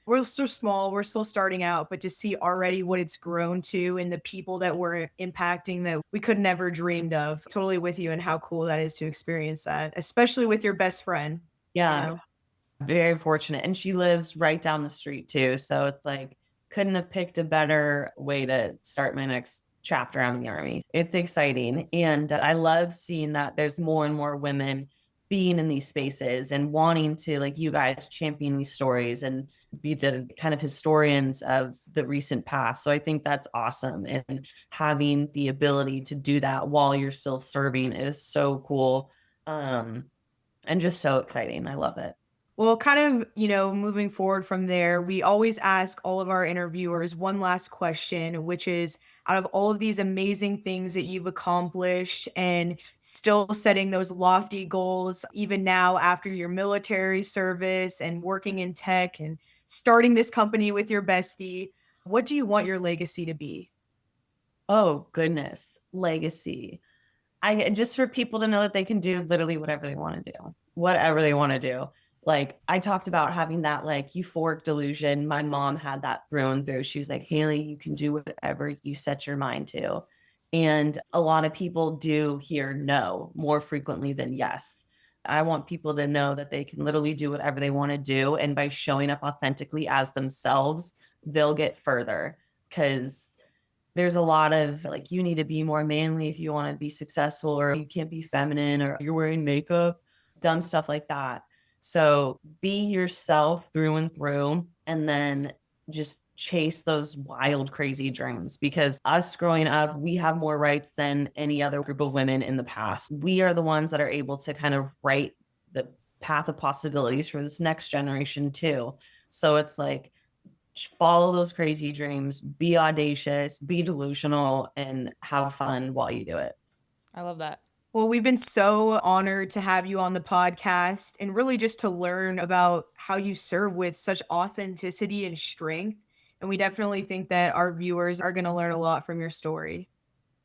we're still small, we're still starting out, but to see already what it's grown to and the people that we're impacting that we could never dreamed of. Totally with you and how cool that is to experience that, especially with your best friend. Yeah. Very fortunate. And she lives right down the street too. So it's like, couldn't have picked a better way to start my next chapter out in the Army. It's exciting. And I love seeing that there's more and more women being in these spaces and wanting to, like you guys, champion these stories and be the kind of historians of the recent past. So I think that's awesome. And having the ability to do that while you're still serving is so cool. And just so exciting. I love it. Well, kind of, moving forward from there, we always ask all of our interviewers one last question, which is out of all of these amazing things that you've accomplished and still setting those lofty goals, even now after your military service and working in tech and starting this company with your bestie, what do you want your legacy to be? Oh, goodness. Legacy. Just for people to know that they can do literally whatever they want to do, whatever they want to do. Like, I talked about having that like euphoric delusion. My mom had that through and through. She was like, Hailey, you can do whatever you set your mind to. And a lot of people do hear no more frequently than yes. I want people to know that they can literally do whatever they want to do. And by showing up authentically as themselves, they'll get further. Because there's a lot of like, you need to be more manly if you want to be successful, or you can't be feminine, or you're wearing makeup, dumb stuff like that. So be yourself through and through, and then just chase those wild, crazy dreams. Because us growing up, we have more rights than any other group of women in the past. We are the ones that are able to kind of write the path of possibilities for this next generation too. So it's like, follow those crazy dreams, be audacious, be delusional, and have fun while you do it. I love that. Well, we've been so honored to have you on the podcast and really just to learn about how you serve with such authenticity and strength. And we definitely think that our viewers are going to learn a lot from your story.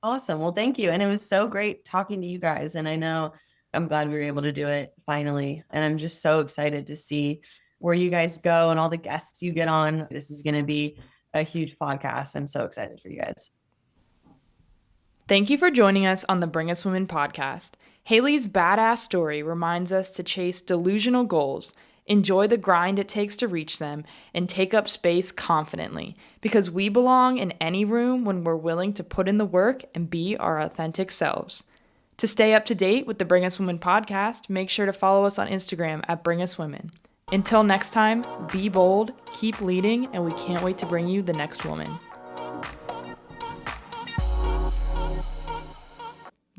Awesome. Well, thank you. And it was so great talking to you guys. And I know I'm glad we were able to do it finally. And I'm just so excited to see where you guys go and all the guests you get on. This is going to be a huge podcast. I'm so excited for you guys. Thank you for joining us on the Bring Us Women podcast. Hailey's badass story reminds us to chase delusional goals, enjoy the grind it takes to reach them, and take up space confidently, because we belong in any room when we're willing to put in the work and be our authentic selves. To stay up to date with the Bring Us Women podcast, make sure to follow us on Instagram at Bring Us Women. Until next time, be bold, keep leading, and we can't wait to bring you the next woman.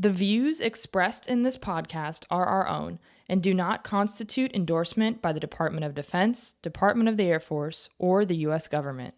The views expressed in this podcast are our own and do not constitute endorsement by the Department of Defense, Department of the Air Force, or the U.S. government.